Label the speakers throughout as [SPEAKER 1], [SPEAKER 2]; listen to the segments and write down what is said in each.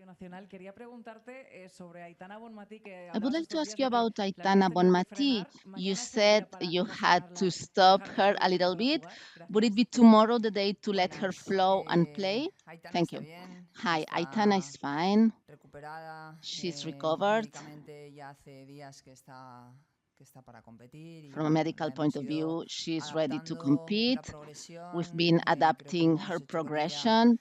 [SPEAKER 1] I would like to ask you about Aitana Bonmatí. You said you had to stop her a little bit. Would it be tomorrow the day to let her flow and play? Thank you. Hi, Aitana is fine. She's recovered. From a medical point of view, she's ready to compete. We've been adapting her progression.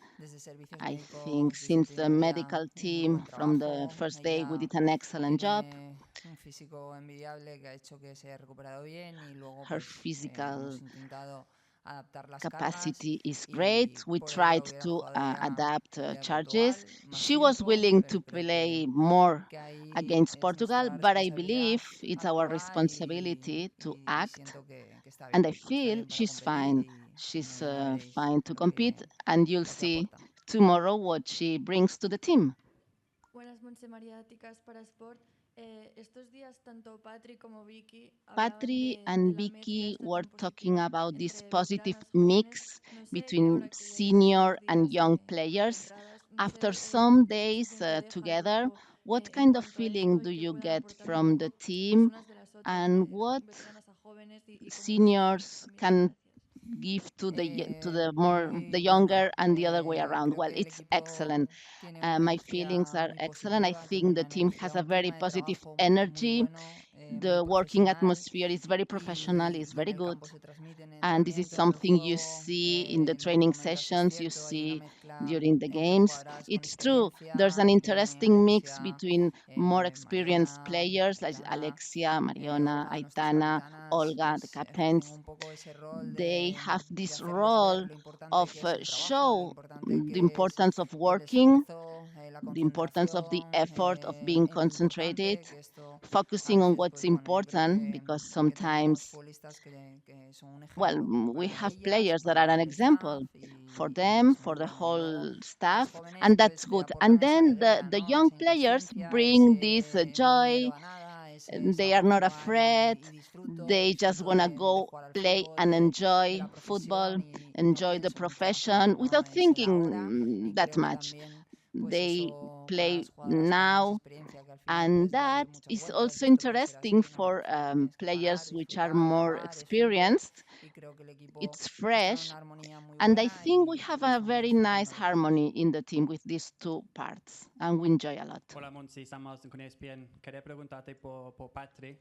[SPEAKER 1] I think since the medical team from the first day, we did an excellent job. Her physical capacity is great. We tried to adapt charges. She was willing to play more against Portugal, but I believe it's our responsibility to act. And I feel she's fine. She's fine to compete, and you'll see tomorrow what she brings to the team.
[SPEAKER 2] Buenas, Montse María, Ticas para Sport. Estos días tanto Patri como Vicky hablaban
[SPEAKER 1] Patri
[SPEAKER 2] de
[SPEAKER 1] and
[SPEAKER 2] la mezcla
[SPEAKER 1] Vicky
[SPEAKER 2] esta
[SPEAKER 1] were
[SPEAKER 2] tan
[SPEAKER 1] talking
[SPEAKER 2] positiva
[SPEAKER 1] about this
[SPEAKER 2] entre volver a
[SPEAKER 1] positive
[SPEAKER 2] las jóvenes.
[SPEAKER 1] mix
[SPEAKER 2] No sé, que
[SPEAKER 1] between
[SPEAKER 2] ahora que lleváis
[SPEAKER 1] senior
[SPEAKER 2] unos
[SPEAKER 1] and
[SPEAKER 2] días
[SPEAKER 1] young players.
[SPEAKER 2] centradas, no
[SPEAKER 1] After
[SPEAKER 2] sé
[SPEAKER 1] some
[SPEAKER 2] qué
[SPEAKER 1] days
[SPEAKER 2] sensación te deja el
[SPEAKER 1] together,
[SPEAKER 2] grupo
[SPEAKER 1] what
[SPEAKER 2] en
[SPEAKER 1] kind of
[SPEAKER 2] cuanto a
[SPEAKER 1] feeling
[SPEAKER 2] esto
[SPEAKER 1] do
[SPEAKER 2] y que
[SPEAKER 1] you
[SPEAKER 2] puedan
[SPEAKER 1] get
[SPEAKER 2] aportar un
[SPEAKER 1] from the
[SPEAKER 2] poco
[SPEAKER 1] team,
[SPEAKER 2] las unas de las otras,
[SPEAKER 1] and what
[SPEAKER 2] veteranas a jóvenes y cómo ves esto
[SPEAKER 1] seniors
[SPEAKER 2] también?
[SPEAKER 1] can
[SPEAKER 2] Gracias.
[SPEAKER 1] give to the younger and the other way around? Well, it's excellent. My feelings are excellent. I think the team has a very positive energy. The working atmosphere is very professional, is very good. And this is something you see in the training sessions, you see during the games. It's true, there's an interesting mix between more experienced players like Alexia, Mariona, Aitana, Olga, the captains. They have this role of show the importance of working, the importance of the effort of being concentrated, focusing on what's important, because sometimes, well, we have players that are an example for them, for the whole staff, and that's good. And then the young players bring this joy. They are not afraid. They just want to go play and enjoy football, enjoy the profession without thinking that much. They play now, and that is also interesting for players which are more experienced. It's fresh, and I think we have a very nice harmony in the team with these two parts, and we enjoy a lot.
[SPEAKER 3] Hola Montse, Sam Alston con ESPN. Quería preguntarte por Patri.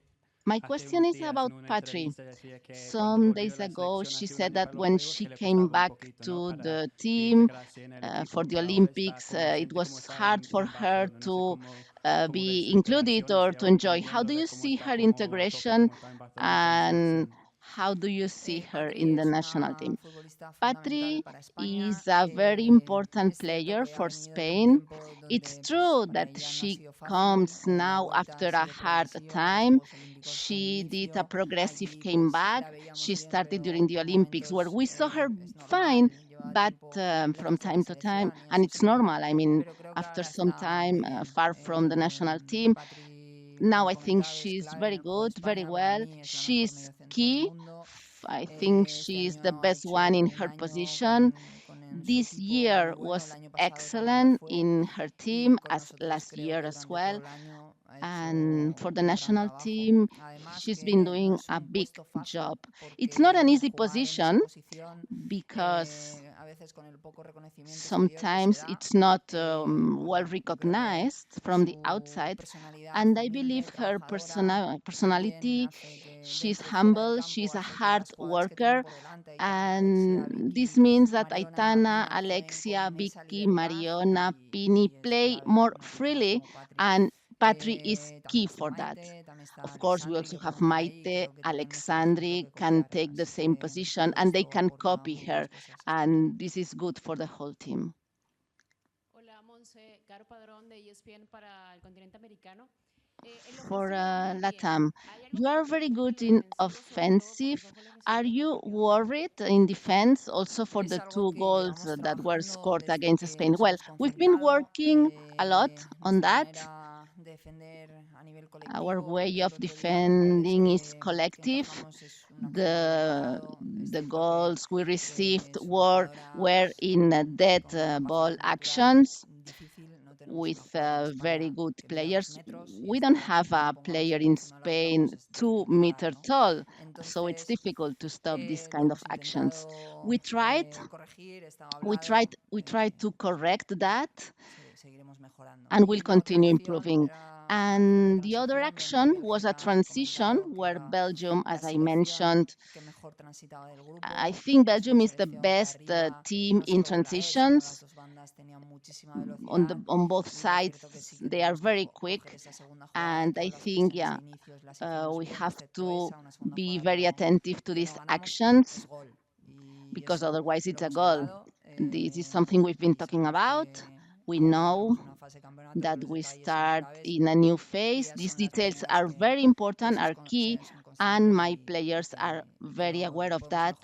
[SPEAKER 1] My
[SPEAKER 3] Hace
[SPEAKER 1] question
[SPEAKER 3] unos
[SPEAKER 1] is
[SPEAKER 3] días
[SPEAKER 1] about
[SPEAKER 3] en una
[SPEAKER 1] Patri.
[SPEAKER 3] entrevista decía que cuando
[SPEAKER 1] Some
[SPEAKER 3] volvió a
[SPEAKER 1] days
[SPEAKER 3] la
[SPEAKER 1] ago,
[SPEAKER 3] selección
[SPEAKER 1] she
[SPEAKER 3] hace un
[SPEAKER 1] said
[SPEAKER 3] año
[SPEAKER 1] that
[SPEAKER 3] para los
[SPEAKER 1] when
[SPEAKER 3] Juegos
[SPEAKER 1] she
[SPEAKER 3] que le
[SPEAKER 1] came
[SPEAKER 3] costaba un
[SPEAKER 1] back
[SPEAKER 3] poquito, ¿no?
[SPEAKER 1] to
[SPEAKER 3] Para
[SPEAKER 1] the team
[SPEAKER 3] integrarse en el equipo,
[SPEAKER 1] for the
[SPEAKER 3] pero ahora está
[SPEAKER 1] Olympics, it
[SPEAKER 3] consciente cómo
[SPEAKER 1] was
[SPEAKER 3] estaba
[SPEAKER 1] hard
[SPEAKER 3] en
[SPEAKER 1] for
[SPEAKER 3] plan bajo,
[SPEAKER 1] her
[SPEAKER 3] no sé
[SPEAKER 1] to
[SPEAKER 3] cómo ve
[SPEAKER 1] be
[SPEAKER 3] su
[SPEAKER 1] included
[SPEAKER 3] integración y
[SPEAKER 1] or
[SPEAKER 3] si
[SPEAKER 1] to
[SPEAKER 3] ahora está
[SPEAKER 1] enjoy. How
[SPEAKER 3] viviendo
[SPEAKER 1] do you
[SPEAKER 3] de cómo
[SPEAKER 1] see
[SPEAKER 3] está
[SPEAKER 1] her
[SPEAKER 3] como a tope,
[SPEAKER 1] integration,
[SPEAKER 3] como estaba en Barcelona con la
[SPEAKER 1] and
[SPEAKER 3] selección.
[SPEAKER 1] how do you see her in the national team? Patri is a very important player for Spain. It's true that she comes now after a hard time. She did a progressive came back. She started during the Olympics where we saw her fine, but from time to time, and it's normal. I mean, after some time far from the national team, now I think she's very good, very well. She's key. I think she's the best one in her position. This year was excellent in her team as last year as well. And for the national team, she's been doing a big job. It's not an easy position because sometimes it's not well recognized from the outside. And I believe her personality, she's humble, she's a hard worker, and this means that Aitana, Alexia, Vicky, Mariona, Pini play more freely, and Patri is key for that. Of course, we also have Maite, Alexandri can take the same position and they can copy her, and this is good for the whole team.
[SPEAKER 4] Hola, Montse, Caro Padrón de ESPN para el continente americano.
[SPEAKER 1] For Latam, you are very good in offensive. Are you worried in defense also for the two goals that were scored against Spain? Well, we've been working a lot on that. Our way of defending is collective. The goals we received were in dead ball actions. with very good players. We don't have a player in Spain 2 meter tall, so it's difficult to stop this kind of actions. We tried, we tried to correct that, and we'll continue improving. And the other action was a transition where Belgium, as I mentioned, I think Belgium is the best team in transitions. On both sides, they are very quick, and I think, yeah, we have to be very attentive to these actions because otherwise it's a goal. This is something we've been talking about. We know that we start in a new phase. These details are very important, are key, and my players are very aware of that.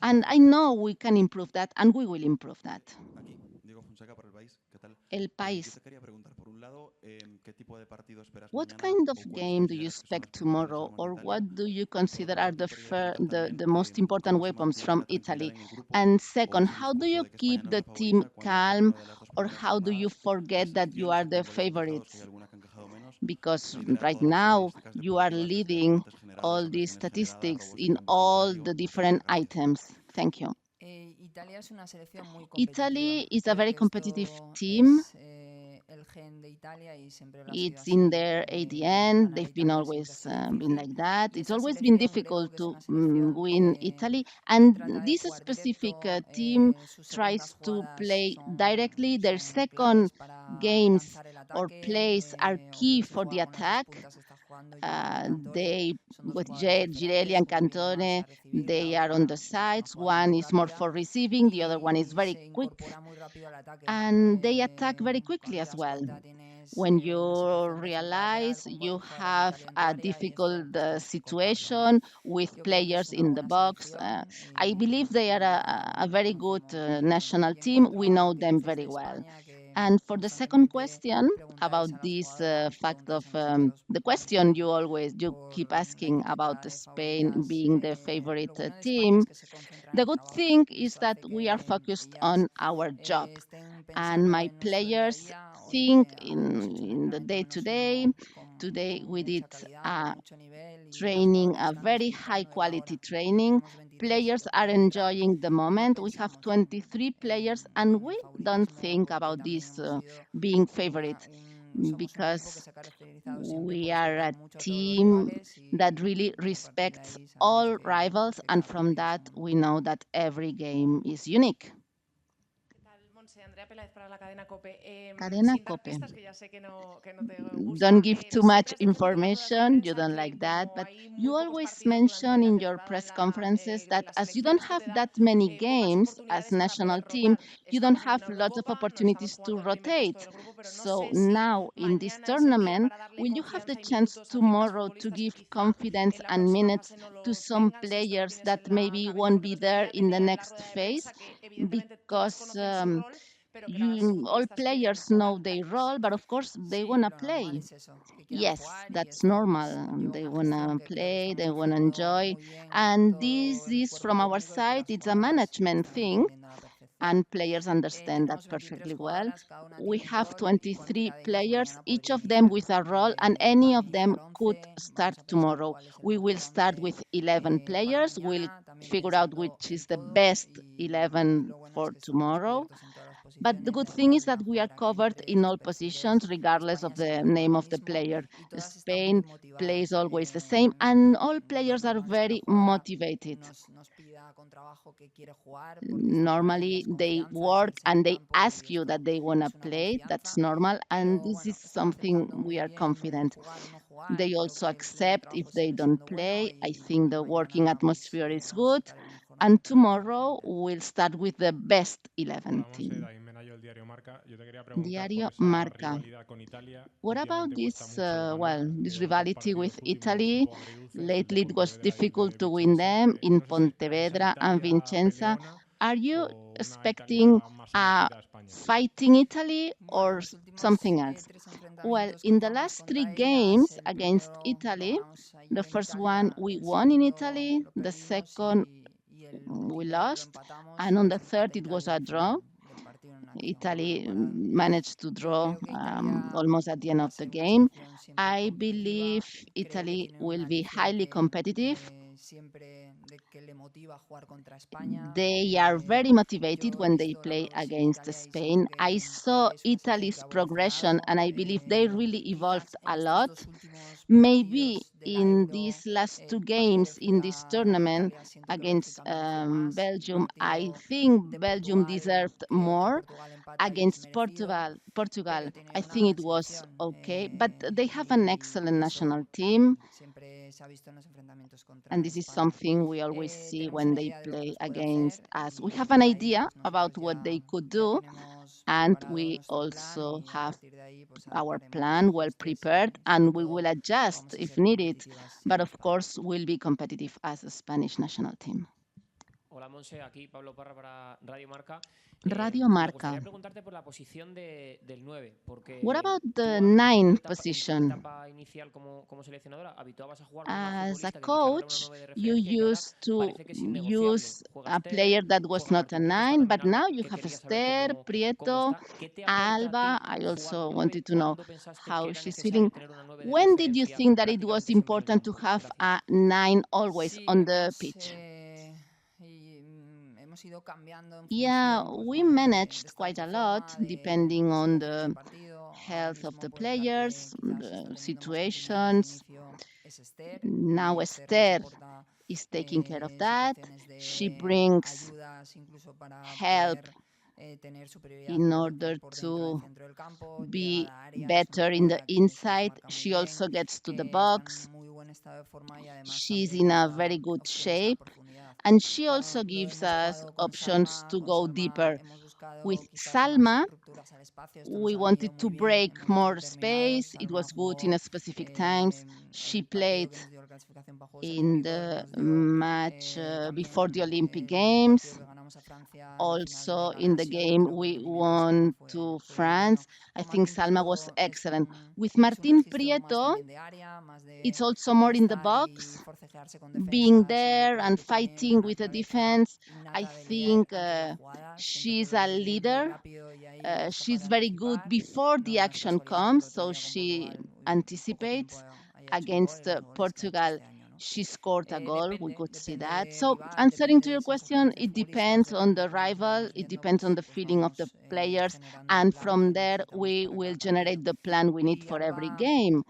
[SPEAKER 1] And I know we can improve that, and we will improve that.
[SPEAKER 5] Aquí, Diego Fonseca para El País. ¿Qué tal?
[SPEAKER 1] El
[SPEAKER 5] Yo
[SPEAKER 1] País.
[SPEAKER 5] te quería preguntar, por un lado, ¿qué tipo de partido esperas
[SPEAKER 1] What
[SPEAKER 5] mañana
[SPEAKER 1] kind of
[SPEAKER 5] o cuáles
[SPEAKER 1] game do you
[SPEAKER 5] consideras que son las
[SPEAKER 1] expect
[SPEAKER 5] principales
[SPEAKER 1] tomorrow,
[SPEAKER 5] armas de
[SPEAKER 1] or
[SPEAKER 5] Italia?
[SPEAKER 1] what do you
[SPEAKER 5] Por
[SPEAKER 1] consider
[SPEAKER 5] otro
[SPEAKER 1] are
[SPEAKER 5] lado, te quería preguntar también
[SPEAKER 1] the most important
[SPEAKER 5] cómo se
[SPEAKER 1] weapons
[SPEAKER 5] mantiene
[SPEAKER 1] from
[SPEAKER 5] la tranquilidad
[SPEAKER 1] Italy?
[SPEAKER 5] en el grupo
[SPEAKER 1] And
[SPEAKER 5] o
[SPEAKER 1] second,
[SPEAKER 5] ese
[SPEAKER 1] how do
[SPEAKER 5] discurso
[SPEAKER 1] you
[SPEAKER 5] de que España
[SPEAKER 1] keep
[SPEAKER 5] no es
[SPEAKER 1] the
[SPEAKER 5] la
[SPEAKER 1] team
[SPEAKER 5] favorita cuando a
[SPEAKER 1] calm,
[SPEAKER 5] término de las dos
[SPEAKER 1] or
[SPEAKER 5] primeras
[SPEAKER 1] how do you
[SPEAKER 5] jornadas
[SPEAKER 1] forget
[SPEAKER 5] las
[SPEAKER 1] that you
[SPEAKER 5] selecciones
[SPEAKER 1] are
[SPEAKER 5] son
[SPEAKER 1] the
[SPEAKER 5] con goles encajados, que hay
[SPEAKER 1] favorites?
[SPEAKER 5] alguna que ha encajado menos?
[SPEAKER 1] Because
[SPEAKER 5] Lidera
[SPEAKER 1] right
[SPEAKER 5] todas las
[SPEAKER 1] now
[SPEAKER 5] estadísticas
[SPEAKER 1] you are
[SPEAKER 5] deportivas, desde
[SPEAKER 1] leading
[SPEAKER 5] remates generados,
[SPEAKER 1] all these
[SPEAKER 5] ocasiones generadas,
[SPEAKER 1] statistics
[SPEAKER 5] robos de
[SPEAKER 1] in
[SPEAKER 5] campo
[SPEAKER 1] all
[SPEAKER 5] contrario,
[SPEAKER 1] the
[SPEAKER 5] etcétera.
[SPEAKER 1] different
[SPEAKER 5] Gracias.
[SPEAKER 1] items. Thank you.
[SPEAKER 2] Italia es una selección muy competitiva.
[SPEAKER 1] Italy is a
[SPEAKER 2] Creo
[SPEAKER 1] very
[SPEAKER 2] que
[SPEAKER 1] competitive
[SPEAKER 2] esto
[SPEAKER 1] team.
[SPEAKER 2] es el gen de Italia y siempre lo ha sido
[SPEAKER 1] It's in
[SPEAKER 2] así.
[SPEAKER 1] their ADN.
[SPEAKER 2] Ganar
[SPEAKER 1] They've been
[SPEAKER 2] Italia siempre ha
[SPEAKER 1] always
[SPEAKER 2] sido
[SPEAKER 1] been
[SPEAKER 2] difícil
[SPEAKER 1] like that.
[SPEAKER 2] y
[SPEAKER 1] It's
[SPEAKER 2] esta
[SPEAKER 1] always been
[SPEAKER 2] selección creo
[SPEAKER 1] difficult
[SPEAKER 2] que es
[SPEAKER 1] to
[SPEAKER 2] una selección
[SPEAKER 1] win Italy.
[SPEAKER 2] que
[SPEAKER 1] And
[SPEAKER 2] trata de
[SPEAKER 1] this
[SPEAKER 2] jugar
[SPEAKER 1] specific
[SPEAKER 2] directo.
[SPEAKER 1] team
[SPEAKER 2] Sus segundas
[SPEAKER 1] tries to
[SPEAKER 2] jugadas
[SPEAKER 1] play directly. Their
[SPEAKER 2] son
[SPEAKER 1] second
[SPEAKER 2] claves para
[SPEAKER 1] games
[SPEAKER 2] lanzar el
[SPEAKER 1] or
[SPEAKER 2] ataque.
[SPEAKER 1] plays are key
[SPEAKER 2] Hoy se
[SPEAKER 1] for the
[SPEAKER 2] juega con las dos
[SPEAKER 1] attack.
[SPEAKER 2] puntas, está jugando Girelli y Cantore.
[SPEAKER 1] They,
[SPEAKER 2] Son dos
[SPEAKER 1] with
[SPEAKER 2] jugadores
[SPEAKER 1] Girelli
[SPEAKER 2] diferentes,
[SPEAKER 1] and
[SPEAKER 2] uno viene más
[SPEAKER 1] Cantone,
[SPEAKER 2] a recibir, la
[SPEAKER 1] they are on the
[SPEAKER 2] otra es una
[SPEAKER 1] sides.
[SPEAKER 2] jugadora
[SPEAKER 1] One
[SPEAKER 2] muy
[SPEAKER 1] is more
[SPEAKER 2] rápida
[SPEAKER 1] for receiving, the other one is
[SPEAKER 2] y
[SPEAKER 1] very
[SPEAKER 2] se
[SPEAKER 1] quick.
[SPEAKER 2] incorpora muy rápido al ataque.
[SPEAKER 1] And they attack very quickly
[SPEAKER 2] Cuando te
[SPEAKER 1] as
[SPEAKER 2] das
[SPEAKER 1] well.
[SPEAKER 2] cuenta tienes
[SPEAKER 1] When
[SPEAKER 2] una
[SPEAKER 1] you
[SPEAKER 2] situación de centro lateral
[SPEAKER 1] realize
[SPEAKER 2] con
[SPEAKER 1] you
[SPEAKER 2] 4 jugadoras de
[SPEAKER 1] have
[SPEAKER 2] Italia en tu
[SPEAKER 1] a
[SPEAKER 2] área y esto
[SPEAKER 1] difficult
[SPEAKER 2] pues tienes que cortarlo, ¿no?
[SPEAKER 1] situation with
[SPEAKER 2] Yo creo que es
[SPEAKER 1] players
[SPEAKER 2] una
[SPEAKER 1] in the
[SPEAKER 2] buena
[SPEAKER 1] box.
[SPEAKER 2] selección
[SPEAKER 1] I believe they are a very good national
[SPEAKER 2] bien
[SPEAKER 1] team. We
[SPEAKER 2] controla
[SPEAKER 1] know
[SPEAKER 2] lo que
[SPEAKER 1] them
[SPEAKER 2] dices
[SPEAKER 1] very
[SPEAKER 2] de
[SPEAKER 1] well.
[SPEAKER 2] España, que
[SPEAKER 1] And for the second
[SPEAKER 2] constantemente
[SPEAKER 1] question about
[SPEAKER 2] preguntáis a las
[SPEAKER 1] this
[SPEAKER 2] jugadoras, nos
[SPEAKER 1] fact of
[SPEAKER 2] preguntáis a nosotros
[SPEAKER 1] the question you
[SPEAKER 2] por
[SPEAKER 1] keep
[SPEAKER 2] la
[SPEAKER 1] asking about
[SPEAKER 2] etiqueta de
[SPEAKER 1] Spain
[SPEAKER 2] favoritas.
[SPEAKER 1] being the
[SPEAKER 2] Lo
[SPEAKER 1] favorite
[SPEAKER 2] bueno de España
[SPEAKER 1] team,
[SPEAKER 2] es que se concentra en
[SPEAKER 1] the
[SPEAKER 2] el
[SPEAKER 1] good
[SPEAKER 2] trabajo
[SPEAKER 1] thing
[SPEAKER 2] y
[SPEAKER 1] is
[SPEAKER 2] eso
[SPEAKER 1] that
[SPEAKER 2] hace
[SPEAKER 1] we are
[SPEAKER 2] que
[SPEAKER 1] focused
[SPEAKER 2] ellas
[SPEAKER 1] on our job.
[SPEAKER 2] estén
[SPEAKER 1] And
[SPEAKER 2] pensando
[SPEAKER 1] my
[SPEAKER 2] en nuestro día a
[SPEAKER 1] players
[SPEAKER 2] día.
[SPEAKER 1] think
[SPEAKER 2] Hoy hemos hecho un
[SPEAKER 1] in the
[SPEAKER 2] entrenamiento
[SPEAKER 1] day
[SPEAKER 2] menos
[SPEAKER 1] to day.
[SPEAKER 2] uno
[SPEAKER 1] Today
[SPEAKER 2] con
[SPEAKER 1] we did
[SPEAKER 2] mucha calidad, con
[SPEAKER 1] a
[SPEAKER 2] mucho nivel y las
[SPEAKER 1] training,
[SPEAKER 2] jugadoras
[SPEAKER 1] a
[SPEAKER 2] están
[SPEAKER 1] very high
[SPEAKER 2] disfrutando de la
[SPEAKER 1] quality
[SPEAKER 2] hora.
[SPEAKER 1] training.
[SPEAKER 2] Tenemos 23.
[SPEAKER 1] Players
[SPEAKER 2] Yo
[SPEAKER 1] are
[SPEAKER 2] creo que entran
[SPEAKER 1] enjoying the
[SPEAKER 2] y no
[SPEAKER 1] moment. We have
[SPEAKER 2] pensamos
[SPEAKER 1] 23 players, and we
[SPEAKER 2] en
[SPEAKER 1] don't
[SPEAKER 2] favoritismo
[SPEAKER 1] think
[SPEAKER 2] porque
[SPEAKER 1] about
[SPEAKER 2] también
[SPEAKER 1] this
[SPEAKER 2] hemos sido
[SPEAKER 1] being favorite
[SPEAKER 2] somos un equipo que
[SPEAKER 1] because
[SPEAKER 2] se ha caracterizado siempre
[SPEAKER 1] we
[SPEAKER 2] por
[SPEAKER 1] are
[SPEAKER 2] respetar
[SPEAKER 1] a
[SPEAKER 2] mucho a todos los
[SPEAKER 1] team
[SPEAKER 2] rivales
[SPEAKER 1] that really
[SPEAKER 2] y a partir de
[SPEAKER 1] respects
[SPEAKER 2] ahí sabemos
[SPEAKER 1] all rivals,
[SPEAKER 2] que
[SPEAKER 1] and
[SPEAKER 2] cada
[SPEAKER 1] from
[SPEAKER 2] partido es
[SPEAKER 1] that
[SPEAKER 2] un mundo.
[SPEAKER 1] we know that every game is unique.
[SPEAKER 4] ¿Qué tal, Montse? Andrea Peláez para la cadena COPE.
[SPEAKER 1] Cadena
[SPEAKER 4] Sin dar
[SPEAKER 1] Cope.
[SPEAKER 4] pistas, que ya sé que no te
[SPEAKER 1] Don't
[SPEAKER 4] gusta,
[SPEAKER 1] give too
[SPEAKER 4] siempre
[SPEAKER 1] much
[SPEAKER 4] has defendido en las ruedas de
[SPEAKER 1] information. You
[SPEAKER 4] prensa
[SPEAKER 1] don't
[SPEAKER 4] que
[SPEAKER 1] like that.
[SPEAKER 4] como
[SPEAKER 1] But
[SPEAKER 4] hay muy
[SPEAKER 1] you
[SPEAKER 4] pocos
[SPEAKER 1] always
[SPEAKER 4] partidos durante
[SPEAKER 1] mention
[SPEAKER 4] la
[SPEAKER 1] in your
[SPEAKER 4] temporada
[SPEAKER 1] press conferences
[SPEAKER 4] de
[SPEAKER 1] that
[SPEAKER 4] la
[SPEAKER 1] as you
[SPEAKER 4] selección,
[SPEAKER 1] don't
[SPEAKER 4] esto
[SPEAKER 1] have
[SPEAKER 4] te da
[SPEAKER 1] that many
[SPEAKER 4] pocas
[SPEAKER 1] games as
[SPEAKER 4] oportunidades para
[SPEAKER 1] national
[SPEAKER 4] poder
[SPEAKER 1] team,
[SPEAKER 4] rotar.
[SPEAKER 1] you don't
[SPEAKER 4] Estamos en
[SPEAKER 1] have
[SPEAKER 4] una
[SPEAKER 1] lots of
[SPEAKER 4] Eurocopa, no estamos
[SPEAKER 1] opportunities to
[SPEAKER 4] jugando el primer puesto
[SPEAKER 1] rotate.
[SPEAKER 4] del grupo, pero no
[SPEAKER 1] So
[SPEAKER 4] sé si
[SPEAKER 1] now in this
[SPEAKER 4] mañana es el día
[SPEAKER 1] tournament,
[SPEAKER 4] para darle
[SPEAKER 1] will you have the
[SPEAKER 4] confianza y
[SPEAKER 1] chance
[SPEAKER 4] minutos a ciertas
[SPEAKER 1] tomorrow to
[SPEAKER 4] futbolistas que
[SPEAKER 1] give
[SPEAKER 4] quizá
[SPEAKER 1] confidence
[SPEAKER 4] en la
[SPEAKER 1] and
[SPEAKER 4] próxima
[SPEAKER 1] minutes
[SPEAKER 4] fase no
[SPEAKER 1] to
[SPEAKER 4] los
[SPEAKER 1] some
[SPEAKER 4] tengan? Si esto lo
[SPEAKER 1] players
[SPEAKER 4] tienes
[SPEAKER 1] that
[SPEAKER 4] en la
[SPEAKER 1] maybe
[SPEAKER 4] cabeza,
[SPEAKER 1] won't
[SPEAKER 4] porque
[SPEAKER 1] be
[SPEAKER 4] nos decía
[SPEAKER 1] there in the
[SPEAKER 4] Nerea en la
[SPEAKER 1] next
[SPEAKER 4] rueda de
[SPEAKER 1] phase?
[SPEAKER 4] prensa que evidentemente todas
[SPEAKER 1] Because
[SPEAKER 4] conocen su rol, pero que las
[SPEAKER 1] you all
[SPEAKER 4] futbolistas quieren
[SPEAKER 1] players know
[SPEAKER 4] jugar.
[SPEAKER 1] their
[SPEAKER 4] Gracias.
[SPEAKER 1] role, but of course they
[SPEAKER 2] Sí,
[SPEAKER 1] wanna
[SPEAKER 2] lo normal
[SPEAKER 1] play.
[SPEAKER 2] es eso, que quieran
[SPEAKER 1] Yes,
[SPEAKER 2] jugar y
[SPEAKER 1] that's
[SPEAKER 2] esto pues
[SPEAKER 1] normal.
[SPEAKER 2] conlleva
[SPEAKER 1] They
[SPEAKER 2] una
[SPEAKER 1] wanna
[SPEAKER 2] gestión que creo que
[SPEAKER 1] play, they
[SPEAKER 2] estamos
[SPEAKER 1] wanna
[SPEAKER 2] haciendo
[SPEAKER 1] enjoy.
[SPEAKER 2] muy bien
[SPEAKER 1] And this
[SPEAKER 2] todo el
[SPEAKER 1] is
[SPEAKER 2] cuerpo
[SPEAKER 1] from our
[SPEAKER 2] técnico y que
[SPEAKER 1] side,
[SPEAKER 2] las
[SPEAKER 1] it's a
[SPEAKER 2] jugadoras lo
[SPEAKER 1] management
[SPEAKER 2] están
[SPEAKER 1] thing,
[SPEAKER 2] entendiendo a la perfección.
[SPEAKER 1] and players understand that
[SPEAKER 2] Tenemos 23
[SPEAKER 1] perfectly well.
[SPEAKER 2] jugadoras, cada una
[SPEAKER 1] We
[SPEAKER 2] tiene un
[SPEAKER 1] have
[SPEAKER 2] rol y
[SPEAKER 1] 23
[SPEAKER 2] cualquiera de ellas
[SPEAKER 1] players,
[SPEAKER 2] mañana
[SPEAKER 1] each
[SPEAKER 2] podría
[SPEAKER 1] of them
[SPEAKER 2] iniciar.
[SPEAKER 1] with a role, and any
[SPEAKER 2] Van a
[SPEAKER 1] of them
[SPEAKER 2] iniciar
[SPEAKER 1] could
[SPEAKER 2] 11,
[SPEAKER 1] start
[SPEAKER 2] vamos a pensar
[SPEAKER 1] tomorrow.
[SPEAKER 2] cuál es el
[SPEAKER 1] We will
[SPEAKER 2] mejor
[SPEAKER 1] start
[SPEAKER 2] 11
[SPEAKER 1] with 11
[SPEAKER 2] para
[SPEAKER 1] players. We'll
[SPEAKER 2] mañana, también
[SPEAKER 1] figure out
[SPEAKER 2] pensando
[SPEAKER 1] which
[SPEAKER 2] en
[SPEAKER 1] is the
[SPEAKER 2] todo
[SPEAKER 1] best
[SPEAKER 2] y
[SPEAKER 1] 11
[SPEAKER 2] lo bueno es
[SPEAKER 1] for
[SPEAKER 2] que estamos
[SPEAKER 1] tomorrow.
[SPEAKER 2] cubiertos en todas las
[SPEAKER 1] But the
[SPEAKER 2] posiciones,
[SPEAKER 1] good
[SPEAKER 2] da
[SPEAKER 1] thing
[SPEAKER 2] igual
[SPEAKER 1] is that
[SPEAKER 2] una
[SPEAKER 1] we are
[SPEAKER 2] jugadora que
[SPEAKER 1] covered
[SPEAKER 2] entre,
[SPEAKER 1] in
[SPEAKER 2] los
[SPEAKER 1] all
[SPEAKER 2] perfiles,
[SPEAKER 1] positions, regardless of
[SPEAKER 2] España
[SPEAKER 1] the
[SPEAKER 2] siempre juega
[SPEAKER 1] name
[SPEAKER 2] lo
[SPEAKER 1] of the
[SPEAKER 2] mismo
[SPEAKER 1] player.
[SPEAKER 2] y todas están muy
[SPEAKER 1] Spain plays
[SPEAKER 2] motivadas.
[SPEAKER 1] always the same, and all
[SPEAKER 2] Lo
[SPEAKER 1] players are
[SPEAKER 2] normal es que la
[SPEAKER 1] very
[SPEAKER 2] jugadora
[SPEAKER 1] motivated.
[SPEAKER 2] nos pida con trabajo que quiere jugar porque esto para ella
[SPEAKER 1] Normally
[SPEAKER 2] es
[SPEAKER 1] they
[SPEAKER 2] confianza, es
[SPEAKER 1] work
[SPEAKER 2] verse en el
[SPEAKER 1] and they
[SPEAKER 2] campo y
[SPEAKER 1] ask you
[SPEAKER 2] esto
[SPEAKER 1] that they want to
[SPEAKER 2] es una
[SPEAKER 1] play. That's
[SPEAKER 2] confianza.
[SPEAKER 1] normal, and
[SPEAKER 2] Pero
[SPEAKER 1] this is
[SPEAKER 2] bueno, están aceptando
[SPEAKER 1] something we
[SPEAKER 2] muy
[SPEAKER 1] are
[SPEAKER 2] bien el
[SPEAKER 1] confident.
[SPEAKER 2] jugar o no jugar.
[SPEAKER 1] They
[SPEAKER 2] Creo
[SPEAKER 1] also
[SPEAKER 2] que el clima de
[SPEAKER 1] accept if
[SPEAKER 2] trabajo
[SPEAKER 1] they
[SPEAKER 2] sigue
[SPEAKER 1] don't
[SPEAKER 2] siendo bueno
[SPEAKER 1] play. I think
[SPEAKER 2] y
[SPEAKER 1] the working
[SPEAKER 2] mañana pues
[SPEAKER 1] atmosphere is
[SPEAKER 2] vamos a
[SPEAKER 1] good.
[SPEAKER 2] sacar el mejor
[SPEAKER 1] And
[SPEAKER 2] 11 para
[SPEAKER 1] tomorrow
[SPEAKER 2] Italia.
[SPEAKER 1] we'll start with the best 11
[SPEAKER 6] Hola, Montse,
[SPEAKER 1] team.
[SPEAKER 6] David Menayo, el diario Marca. Yo te quería preguntar por
[SPEAKER 1] Diario
[SPEAKER 6] esa
[SPEAKER 1] Marca.
[SPEAKER 6] rivalidad con Italia.
[SPEAKER 1] What about
[SPEAKER 6] Últimamente cuesta
[SPEAKER 1] this,
[SPEAKER 6] mucho ganar
[SPEAKER 1] this
[SPEAKER 6] los dos
[SPEAKER 1] rivalry with
[SPEAKER 6] partidos últimos un
[SPEAKER 1] Italy?
[SPEAKER 6] poco agridulces, el de
[SPEAKER 1] Lately it was
[SPEAKER 6] Pontevedra y el
[SPEAKER 1] difficult
[SPEAKER 6] de
[SPEAKER 1] to win
[SPEAKER 6] Vicenza.
[SPEAKER 1] them in
[SPEAKER 6] No sé si esperas esa
[SPEAKER 1] Pontevedra and
[SPEAKER 6] Italia
[SPEAKER 1] Vicenza.
[SPEAKER 6] peleona
[SPEAKER 1] Are you
[SPEAKER 6] o una
[SPEAKER 1] expecting
[SPEAKER 6] Italia más
[SPEAKER 1] a
[SPEAKER 6] sometida a España.
[SPEAKER 1] fighting Italy
[SPEAKER 2] Bueno,
[SPEAKER 1] or
[SPEAKER 2] los últimos
[SPEAKER 1] something else?
[SPEAKER 2] 3
[SPEAKER 1] Well,
[SPEAKER 2] enfrentamientos que
[SPEAKER 1] in the
[SPEAKER 2] jugamos
[SPEAKER 1] last 3
[SPEAKER 2] contra ellas,
[SPEAKER 1] games
[SPEAKER 2] el
[SPEAKER 1] against
[SPEAKER 2] primero lo
[SPEAKER 1] Italy,
[SPEAKER 2] ganamos
[SPEAKER 1] the
[SPEAKER 2] allí en
[SPEAKER 1] first one
[SPEAKER 2] Italia,
[SPEAKER 1] we
[SPEAKER 2] el
[SPEAKER 1] won in
[SPEAKER 2] segundo
[SPEAKER 1] Italy,
[SPEAKER 2] lo
[SPEAKER 1] the
[SPEAKER 2] perdimos
[SPEAKER 1] second
[SPEAKER 2] y el
[SPEAKER 1] we
[SPEAKER 2] primer lo
[SPEAKER 1] lost,
[SPEAKER 2] empatamos
[SPEAKER 1] and
[SPEAKER 2] y
[SPEAKER 1] on the third
[SPEAKER 2] desempate
[SPEAKER 1] it was
[SPEAKER 2] Italia
[SPEAKER 1] a
[SPEAKER 2] hizo
[SPEAKER 1] draw.
[SPEAKER 2] del partido una
[SPEAKER 1] Italy managed to draw almost at the end of the game. I believe Italy will be highly competitive. They are very motivated when they play against Spain. I saw Italy's progression and I believe they really evolved a lot. Maybe in these last two games in this tournament against Belgium, I think Belgium deserved more. Against Portugal, I think it was okay, but they have an excellent national team, and this is something we always see when they play against us. We have an idea about what they could do, and we also have our plan well prepared, and we will adjust if needed, but of course we'll be competitive as a Spanish national team.
[SPEAKER 7] Hola Montse, aquí Pablo Parra para Radio Marca.
[SPEAKER 1] Radio
[SPEAKER 7] Me
[SPEAKER 1] Marca.
[SPEAKER 7] gustaría preguntarte por la posición del 9, porque
[SPEAKER 1] What about
[SPEAKER 7] tú
[SPEAKER 1] the
[SPEAKER 7] en
[SPEAKER 1] 9
[SPEAKER 7] tu
[SPEAKER 1] position?
[SPEAKER 7] etapa inicial como seleccionadora habituabas a jugar con una
[SPEAKER 1] As a
[SPEAKER 7] futbolista que quizás era una
[SPEAKER 1] coach,
[SPEAKER 7] 9 de
[SPEAKER 1] you
[SPEAKER 7] referencia y ahora
[SPEAKER 1] used to
[SPEAKER 7] parece que es innegociable.
[SPEAKER 1] use
[SPEAKER 7] Juega
[SPEAKER 1] a player
[SPEAKER 7] Esther,
[SPEAKER 1] that was
[SPEAKER 7] juega
[SPEAKER 1] not a
[SPEAKER 7] Martín Prieto, está
[SPEAKER 1] 9, but
[SPEAKER 7] también Alba.
[SPEAKER 1] now you
[SPEAKER 7] ¿Qué
[SPEAKER 1] have
[SPEAKER 7] quería saber tú
[SPEAKER 1] Esther,
[SPEAKER 7] cómo
[SPEAKER 1] Prieto,
[SPEAKER 7] está? ¿Qué te aporta a
[SPEAKER 1] Alba.
[SPEAKER 7] ti
[SPEAKER 1] I
[SPEAKER 7] jugar
[SPEAKER 1] also
[SPEAKER 7] con 9 y
[SPEAKER 1] wanted to know
[SPEAKER 7] cuándo pensaste que
[SPEAKER 1] how
[SPEAKER 7] era
[SPEAKER 1] she's
[SPEAKER 7] necesario
[SPEAKER 1] feeling.
[SPEAKER 7] tener una 9 de
[SPEAKER 1] When did you
[SPEAKER 7] referencia
[SPEAKER 1] think that it was
[SPEAKER 7] prácticamente siempre en el
[SPEAKER 1] important to
[SPEAKER 7] campo?
[SPEAKER 1] have
[SPEAKER 7] Gracias.
[SPEAKER 1] a 9 always on the pitch? Yeah, we managed quite a lot depending on the health of the players, the situations. Now Esther is taking care of that. She brings help in order to be better in the inside. She also gets to the box. She's in a very good shape. And she also gives us options to go deeper. With Salma, we wanted to break more space. It was good in specific times. She played in the match before the Olympic Games. Also in the game we won to France. I think Salma was excellent. With Martin Prieto, it's also more in the box, being there and fighting with the defense. I think she's a leader. She's very good before the action comes, so she anticipates. Against Portugal, she scored a goal. We could see that. So answering to your question, it depends on the rival. It depends on the feeling of the players. And from there, we will generate the plan we need for every game.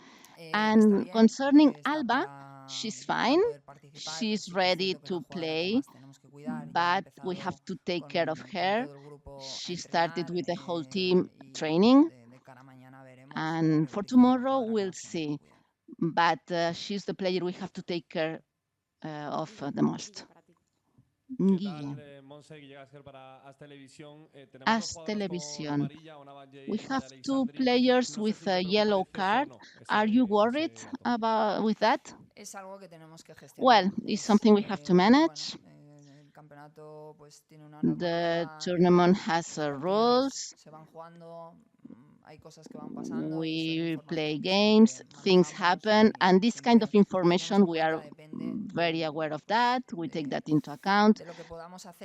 [SPEAKER 1] And concerning Alba, she's fine. She's ready to play, but we have to take care of her. She started with the whole team training, and for tomorrow we'll see. But she's the player we have to take care of the most.
[SPEAKER 6] ¿Qué
[SPEAKER 1] Guille.
[SPEAKER 6] tal, Montse, Guille García para As Televisión? Tenemos
[SPEAKER 1] As
[SPEAKER 6] dos jugadores con
[SPEAKER 1] Television.
[SPEAKER 6] amarilla, una Valle
[SPEAKER 1] We
[SPEAKER 6] y
[SPEAKER 1] have
[SPEAKER 6] María
[SPEAKER 1] two
[SPEAKER 6] Aleixandri.
[SPEAKER 1] players
[SPEAKER 6] No sé
[SPEAKER 1] with
[SPEAKER 6] si
[SPEAKER 1] a
[SPEAKER 6] te preocupa,
[SPEAKER 1] yellow
[SPEAKER 6] dices, o
[SPEAKER 1] card.
[SPEAKER 6] no,
[SPEAKER 1] Are you worried
[SPEAKER 6] dato.
[SPEAKER 1] about with that? Well, it's something we have to manage. The tournament has rules. We play games, things happen, and this kind of information, we are very aware of that. We take that into account.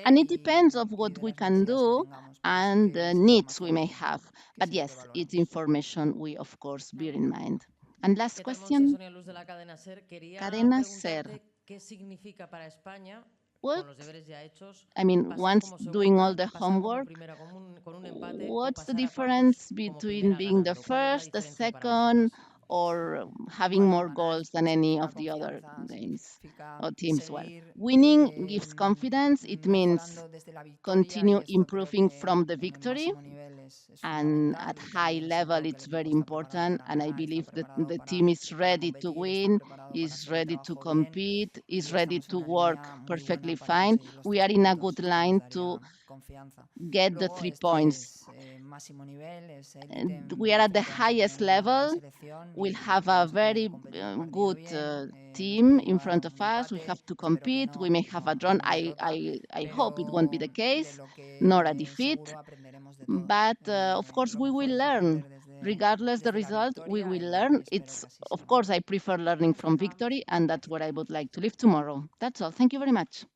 [SPEAKER 1] And it depends of what we can do and the needs we may have. But yes, it's information we, of course, bear in mind. And last question, Cadena Ser. What? I mean, once doing all the homework, what's the difference between being the first, the second, or having more goals than any of the other games or teams? Well, winning gives confidence. It means continue improving from the victory, and at high level it's very important, and I believe that the team is ready to win, is ready to compete, is ready to work perfectly fine. We are in a good line to get the 3 points. And we are at the highest level. We'll have a very good team in front of us. We have to compete. We may have a draw. I hope it won't be the case, nor a defeat. But of course, we will learn. Regardless the result, we will learn. It's, of course, I prefer learning from victory, and that's what I would like to live tomorrow. That's all. Thank you very much.